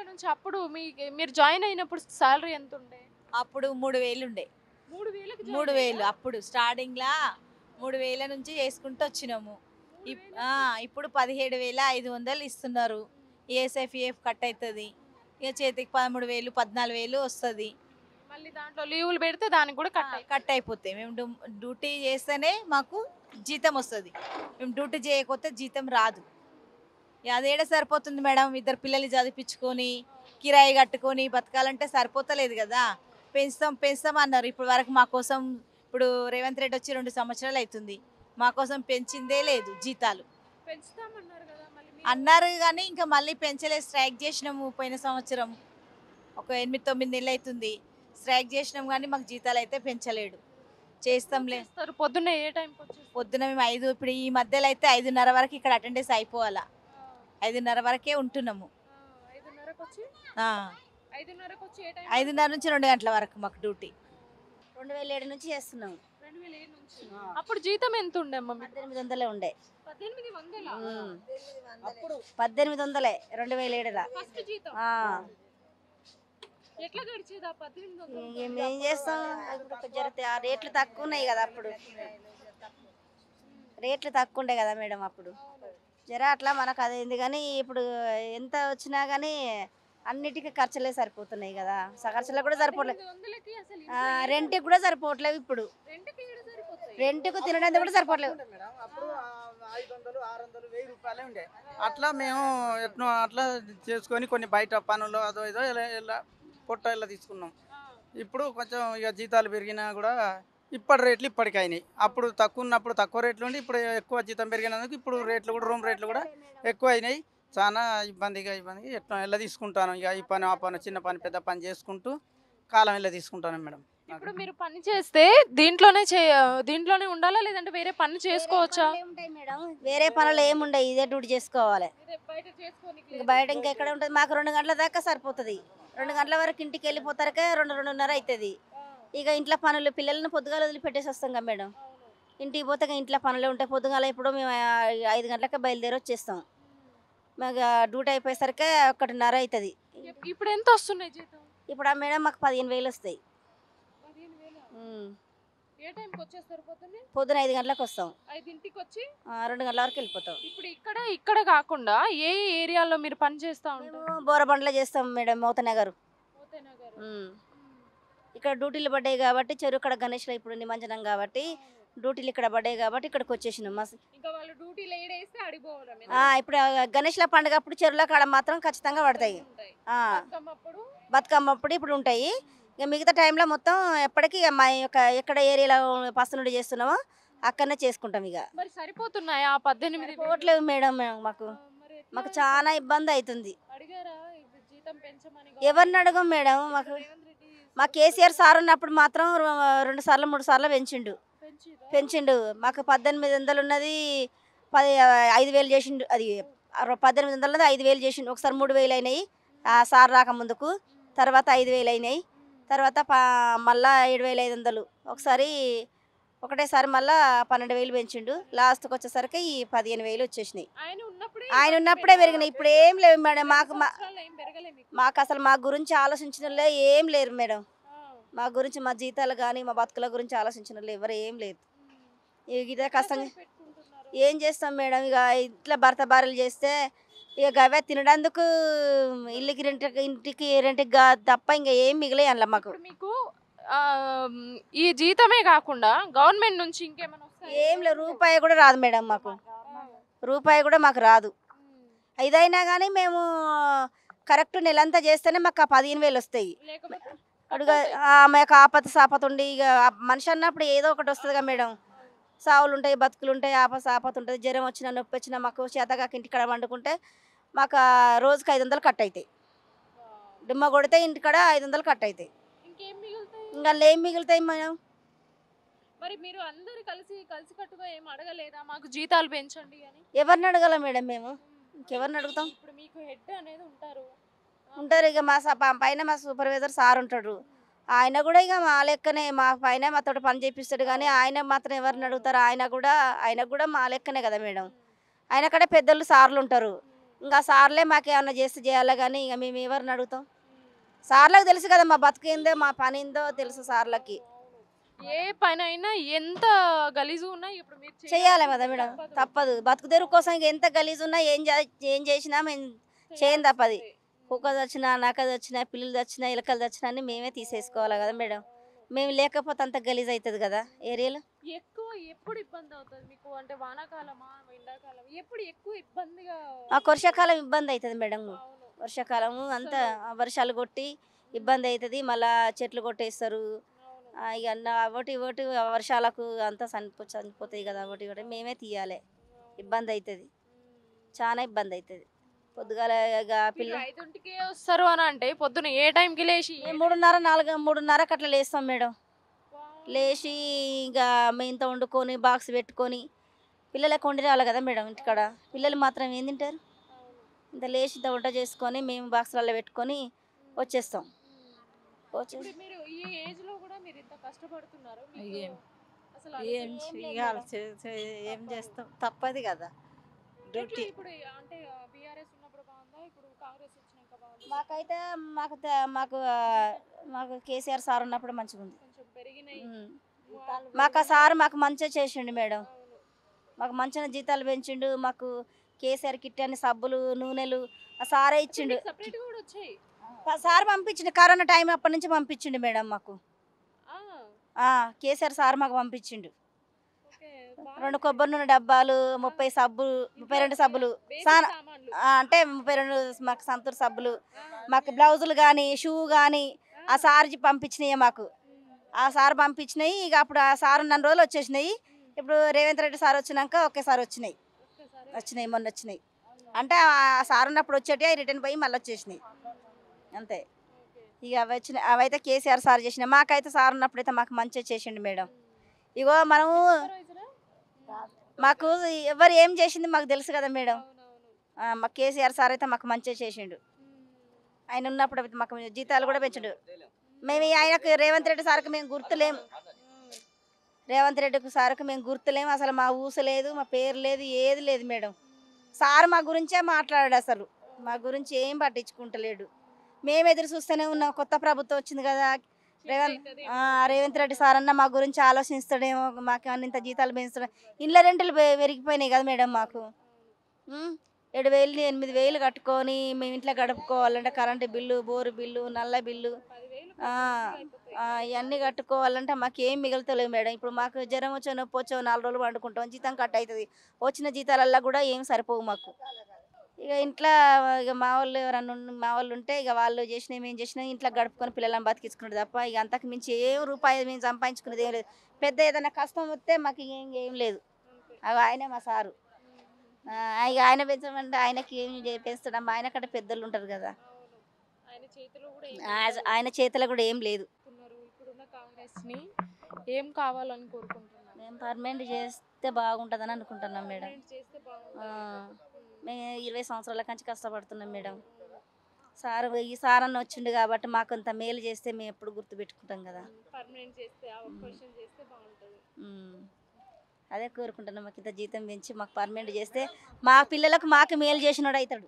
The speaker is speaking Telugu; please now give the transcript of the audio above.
నుంచి అప్పుడు మీరు జాయిన్ అయినప్పుడు సాలరీ ఎంత ఉండే? అప్పుడు 3000 ఉండే. 3000కి 3000 అప్పుడు స్టార్టింగ్‌లా 3000 నుంచి చేసుకుంటూ వచ్చినాము. ఇప్పుడు 17,500 ఇస్తున్నారు. ఈఎస్ఐ కట్ అవుతుంది. ఇక చేతికి 13,000 14,000 వస్తుంది. మళ్ళీ దాంట్లో లీవులు పెడితే దానికి కూడా కట్ అయిపోతాయి. మేము డ్యూటీ చేస్తేనే మాకు జీతం వస్తుంది. మేము డ్యూటీ చేయకపోతే జీతం రాదు. అదేడ సరిపోతుంది మేడం, ఇద్దరు పిల్లల్ని చదివించుకొని కిరాయి కట్టుకొని బతకాలంటే సరిపోతలేదు కదా. పెంచుతాం అన్నారు. ఇప్పుడు వరకు మా కోసం, ఇప్పుడు రేవంత్ రెడ్డి వచ్చి 2 సంవత్సరాలు అవుతుంది, మా కోసం పెంచిందే లేదు. జీతాలు అన్నారు కానీ ఇంకా మళ్ళీ పెంచలేదు. స్ట్రైక్ చేసినాము పోయిన సంవత్సరం, ఒక 8-9 నెలలు అవుతుంది స్ట్రైక్ చేసినాం, కానీ మాకు జీతాలు అయితే పెంచలేడు. చేస్తాంలే. పొద్దున్న ఏ టైం? పొద్దున మేము 5, ఇప్పుడు ఈ మధ్యలో అయితే 5:30 వరకు ఇక్కడ అటెండెన్స్ అయిపోవాలా. 5:30 వరకే ఉంటున్నాము. 5:30 నుంచి 2 గంటల వరకు మాకు డ్యూటీ. 2007 నుంచి చేస్తున్నాం. అప్పుడు జీతం ఎంత ఉండే అమ్మ? 1800 ఉండే. 1800? 2007లో. ఎట్లా గడిచేది ఆ 1800? ఏం చేస్తాం, ఆ రేట్లు తక్కువ ఉన్నాయి కదా. అప్పుడు రేట్లు తక్కువ ఉండే కదా మేడం అప్పుడు. జర అట్లా మనకు అదేంది, కానీ ఇప్పుడు ఎంత వచ్చినా కానీ అన్నిటికీ ఖర్చులే సరిపోతున్నాయి కదా. ఖర్చులకు కూడా సరిపోవట్లేదు, రెంట్కి కూడా సరిపోవట్లేవు. ఇప్పుడు రెంట్కు తినడానికి కూడా సరిపోవట్లేవు. అప్పుడు 500, 600, 1000 రూపాయలే ఉండే. అట్లా మేము ఎట్నో అట్లా చేసుకొని కొన్ని బయట పనులు అదో ఏదో ఇలా పొట్ట ఇలా తీసుకున్నాం. ఇప్పుడు కొంచెం ఇక జీతాలు పెరిగినా కూడా ఇప్పటి రేట్లు ఇప్పటికి అయినాయి. అప్పుడు తక్కువ ఉన్నప్పుడు తక్కువ రేట్లు ఉండి ఇప్పుడు ఎక్కువ జీతం పెరిగినందుకు ఇప్పుడు రేట్లు కూడా, రూమ్ రేట్లు కూడా ఎక్కువ అయినాయి. చాలా ఇబ్బందిగా ఎట్లా ఎలా తీసుకుంటాను. ఇక ఈ పని ఆ పని, చిన్న పని పెద్ద పని చేసుకుంటూ కాలం ఎలా తీసుకుంటాను మేడం. ఇప్పుడు మీరు పని చేస్తే దీంట్లోనే ఉండాలా, లేదంటే వేరే పని చేసుకోవచ్చా? మేడం వేరే పనులు ఏముండవు, ఇదే డ్యూటీ చేసుకోవాలి. బయట ఇంకెక్కడ ఉంటుంది. మాకు 2 గంటల దాకా సరిపోతుంది. 2 గంటల వరకు ఇంటికి వెళ్ళిపోతారకే 2-2:30 అవుతుంది. ఇక ఇంట్లో పనులు, పిల్లల్ని పొద్దుగాల వదిలిపెట్టేసి వస్తాం కదా మేడం. ఇంటికి పోతే ఇంట్లో పనులు ఉంటాయి. పొద్దుగాల ఇప్పుడు మేము 5 గంటలకే బయలుదేరి వచ్చేస్తాం. మాకు డ్యూటీ అయిపోయేసరికి 1:30 అవుతుంది. ఇప్పుడు ఎంత వస్తున్నాయి జీతం? ఇప్పుడు ఆ మేడం మాకు 15,000 వస్తాయి. పొద్దున 5 గంటలకు వస్తాం, 2 గంటల వరకు వెళ్ళిపోతాం. ఇప్పుడు ఇక్కడ కాకుండా ఏ ఏరియాలో మీరు పని చేస్తా ఉంటారు? బోరబండ్లో చేస్తాం మేడం, మోతనగర్. ఇక్కడ డ్యూటీలు పడ్డాయి కాబట్టి చెరువు ఇక్కడ గణేష్లో ఇప్పుడు నిమజ్జనం కాబట్టి డ్యూటీలు ఇక్కడ పడ్డాయి కాబట్టి ఇక్కడికి వచ్చేసినాం. ఇప్పుడు గణేష్ల పండుగ అప్పుడు చెరువుల కాడ మాత్రం ఖచ్చితంగా పడతాయి. బతుకమ్మ అప్పుడు ఇప్పుడు ఉంటాయి. ఇక మిగతా టైంలో మొత్తం ఎప్పటికీ మా యొక్క ఎక్కడ ఏరియాలో పస్తు నుండి చేస్తున్నామో అక్కడనే చేసుకుంటాం. ఇక సరిపోతున్నాయా 18? పోవట్లేదు మేడం. మాకు చాలా ఇబ్బంది అవుతుంది. ఎవరిని అడగం మేడం. మా కేసీఆర్ సార్ ఉన్నప్పుడు మాత్రం 2 సార్లు 3 సార్లు పెంచిండు. మాకు 1800 ఉన్నది 5,000 చేసిండు. అది 1800 ఉన్నది 5,000 చేసిండు. ఒకసారి 3,000 అయినాయి ఆ సార్ రాకముందుకు, తర్వాత 5,000 అయినాయి, తర్వాత మళ్ళా 7,500. ఒకటేసారి మళ్ళా 12,000 పెంచిండు. లాస్ట్కి వచ్చేసరికి ఈ 15,000 వచ్చేసినాయి. ఆయన ఉన్నప్పుడే పెరిగినాయి. ఇప్పుడు ఏం లేవు మేడం. మాకు అసలు మా గురించి ఆలోచించిన వాళ్ళే ఏం లేరు మేడం. మా గురించి, మా జీతాలు కానీ మా బతుకుల గురించి ఆలోచించిన వాళ్ళు ఎవరు ఏం లేదు. ఇదే కష్టంగా ఏం చేస్తాం మేడం. ఇక ఇట్లా భర్త భార్యలు చేస్తే ఇక గవే తినడానికి, ఇంటికి రెంట్కి తప్ప ఇంకా ఏం మిగిలే అలా మాకు. మీకు ఈ జీతమే కాకుండా గవర్నమెంట్ నుంచి ఇంకేమైనా ఏం లేదు, రూపాయి కూడా రాదు మేడం. రూపాయి కూడా మాకు రాదు. ఇదైనా కానీ మేము కరెక్ట్ నెలంతా చేస్తేనే మాకు 15,000 వస్తాయి. మాకు ఆపత సాపత ఉండి ఇక మనిషి అన్నప్పుడు ఏదో ఒకటి వస్తుంది కదా మేడం. సావులు ఉంటాయి, బతుకులు ఉంటాయి, ఆపత ఉంటుంది. జ్వరం వచ్చినా, నొప్పి వచ్చినా, మాకు చేతగాక ఇంటికాడ వండుకుంటే మాకు రోజుకి 500 కట్ అవుతాయి. డుమ్మ కొడితే ఇంటికాడ 500 కట్ అవుతాయి. ఇంకా ఏం మిగులుతాయి మేడం. మరి మీరు అందరూ కలిసికట్టుగా ఏం అడగలేదా మాకు జీతాలు పెంచండి అని? ఎవరిని అడగాల మేడం మేము? ఇంకెవరిని అడుగుతాం? ఇప్పుడు మీకు హెడ్ అనేది ఉంటారు. ఇక మా పైన మా సూపర్వైజర్ సార్ ఉంటాడు. ఆయన కూడా ఇక మా లెక్కనే, మా పైన మాతో పని చేపిస్తాడు. కానీ ఆయన మాత్రం ఎవరిని అడుగుతారు? ఆయన కూడా మా లెక్కనే కదా మేడం. ఆయన కాడ పెద్దలు సార్లు ఉంటారు. ఇంకా సార్లే మాకేమన్నా చేస్తే చేయాలి కానీ ఇక మేము ఎవరిని అడుగుతాం. సార్లకు తెలుసు కదా మా బతుకేందో మా పని ఏందో తెలుసు సార్లకి. ఏ పని అయినా ఎంత గలీజు ఉన్నా ఇప్పుడు మీరు చెయ్యాలి కదా మేడం, తప్పదు. బతుకు తెరువు కోసం ఇక ఎంత గలీజు ఉన్నా ఏం చేసినా మేము చేయం తప్పది. కుక్క తెచ్చినా నక్క తెచ్చినా పిల్లలు తెచ్చినా ఇలకలు తెచ్చినా అన్ని మేమే తీసేసుకోవాలి కదా మేడం. మేము లేకపోతే అంత గలీజ్ అవుతుంది కదా ఏరియాలో. ఎక్కువ ఎప్పుడు ఇబ్బంది అవుతుంది మీకు అంటే వానాకాలమా ఎండాకాలం ఎప్పుడు ఎక్కువ ఇబ్బందిగా? మాకు వర్షాకాలం ఇబ్బంది అవుతుంది మేడం. అవును. వర్షాకాలము అంతా వర్షాలు కొట్టి ఇబ్బంది అవుతుంది. మళ్ళా చెట్లు కొట్టేస్తారు. అవును. ఇక ఒకటి ఒకటి వర్షాలకు అంతా చనిపోతాయి కదా. ఒకటి ఒకటి మేమే తీయాలి. ఇబ్బంది అవుతుంది, చాలా ఇబ్బంది అవుతుంది. పొద్దుగాల ఇక పిల్ల 5ంటికే వస్తారు అని అంటే పొద్దున ఏ టైంకి లేచి? మేము 3:30 అట్లా లేస్తాం మేడం. లేచి ఇక మేంత వండుకొని బాక్స్ పెట్టుకొని పిల్లలకు వండి రావాలి కదా మేడం. ఇంటికాడ పిల్లలు మాత్రం ఏం తింటారు? ఇంత లేచి ఇంత వంట చేసుకొని మేము బాక్సులలో పెట్టుకొని వచ్చేస్తాం. ఇప్పుడు మీరు ఈ ఏజ్ లో కూడా మీరు ఇంత కష్టపడుతున్నారు. మీకు ఏం అసలు ఏం అనుభవం చేయాలి ఏం చేస్తాం, తప్పదు కదా ఎట్లా డ్యూటీ. ఇప్పుడు అంటే బీఆర్ఎస్ ఉన్నప్పుడు బాగుందా ఇప్పుడు కాంగ్రెస్ వచ్చినాక బాగుందా? మాకైతే మాకు మాకు కేసీఆర్ సార్ ఉన్నప్పుడు మంచిగా ఉంది. కొంచెం పెరిగినాయి. మాకు ఆ సార్ మాకు మంచిగా చేసిండు మేడం. అవును. మాకు మంచిగా జీతాలు పెంచిండు. మాకు కేసీఆర్ కిట్ అని సబ్బులు నూనెలు ఆ సారే ఇచ్చిండు. సెపరేట్ కూడా వచ్చాయి. సార్ పంపించిండు. కరోనా టైం అప్పటి నుంచి పంపించిండు మేడం మాకు. కేసీఆర్ సార్ మాకు పంపించిండు. ఓకే. 2 కొబ్బరి నూనె డబ్బాలు, 32 సబ్బులు సానా అంటే 32 మాకు సంతూర్ సబ్బులు, మాకు బ్లౌజులు కానీ షూ కానీ ఆ సార్ పంపించినాయి మాకు. ఆ సార్ పంపించినాయి. ఇక అప్పుడు ఆ సార్ ఉన్న రోజులు వచ్చేసినాయి. ఇప్పుడు రేవంత్ రెడ్డి సార్ వచ్చినాక ఒకేసారి వచ్చినాయి. మొన్న వచ్చినాయి. అంటే ఆ సార్ ఉన్నప్పుడు వచ్చేటి రిటర్న్ పోయి మళ్ళీ వచ్చేసినాయి అంతే. ఇక అవైతే కేసీఆర్ సార్ చేసిన. మాకైతే సార్ ఉన్నప్పుడైతే మాకు మంచిగా చేసిండు మేడం. ఇగో మనము మాకు ఎవరు ఏం చేసింది మాకు తెలుసు కదా మేడం. మాకు కేసీఆర్ సార్ అయితే మాకు మంచిగా చేసిండు. ఆయన ఉన్నప్పుడు అయితే మాకు జీతాలు కూడా పెంచడు. మేము ఆయనకు రేవంత్ రెడ్డి సార్కి మేము గుర్తులేము. రేవంత్ రెడ్డి సార్కి మేము గుర్తులేము. అసలు మా ఊస లేదు, మా పేరు లేదు, ఏది లేదు మేడం. సార్ మా గురించే మాట్లాడాడు. అసలు మా గురించి ఏం పట్టించుకుంటలేడు. మేము ఎదురు చూస్తూనే ఉన్నాం. కొత్త ప్రభుత్వం వచ్చింది కదా, రేవంత్ రెడ్డి సార్ అన్న మా గురించి ఆలోచిస్తాడేమో, మాకు ఇంత జీతాలు పెంచుతాడు. ఇండ్ల రెంట్లు పెరిగిపోయినాయి కదా మేడం. మాకు 7,000 8,000 కట్టుకొని మేము ఇంట్లో గడుపుకోవాలంటే కరెంటు బిల్లు, బోరు బిల్లు, నల్ల బిల్లు ఇవన్నీ కట్టుకోవాలంటే మాకు ఏం మిగులుతలేవు మేడం. ఇప్పుడు మాకు జ్వరం వచ్చో నొప్పి వచ్చో 4 రోజులు వండుకుంటాం, జీతం కట్ అవుతుంది. వచ్చిన జీతాలల్లో కూడా ఏం సరిపోవు మాకు. ఇక ఇంట్లో ఇక మా వాళ్ళు ఉంటే ఇక వాళ్ళు చేసినా మేము చేసినా ఇంట్లో గడుపుకొని పిల్లలను బతికించుకునేది తప్ప ఇక అంతకు మించి ఏం రూపాయి మేము సంపాదించుకునేది ఏం లేదు. పెద్ద ఏదైనా కష్టం వస్తే మాకు ఏం లేదు. ఆయనే మా సారు. ఇక ఆయన పెంచమంటే ఆయనకి ఏం పెంచుతాడమ్మా, ఆయన కంటే పెద్దలు ఉంటారు కదా. ఆయన చేతిలో కూడా ఏం లేదు. ఇప్పుడున్న కాంగ్రెస్ని ఏం కావాలని కోరుకుంటున్నారు? మేము పర్మనెంట్ చేస్తే బాగుంటుందని అనుకుంటున్నాం మేడం. మేము 20 సంవత్సరాల నుంచి కష్టపడుతున్నాం మేడం. ఈ సార్ అన్న వచ్చిండు కాబట్టి మాకు అంత మేలు చేస్తే మేము ఎప్పుడు గుర్తుపెట్టుకుంటాం కదా. అదే కోరుకుంటున్నాం. మాకు ఇంత జీతం పెంచి మాకు పర్మనెంట్ చేస్తే మా పిల్లలకు మాకు మేలు చేసినోడు అవుతాడు.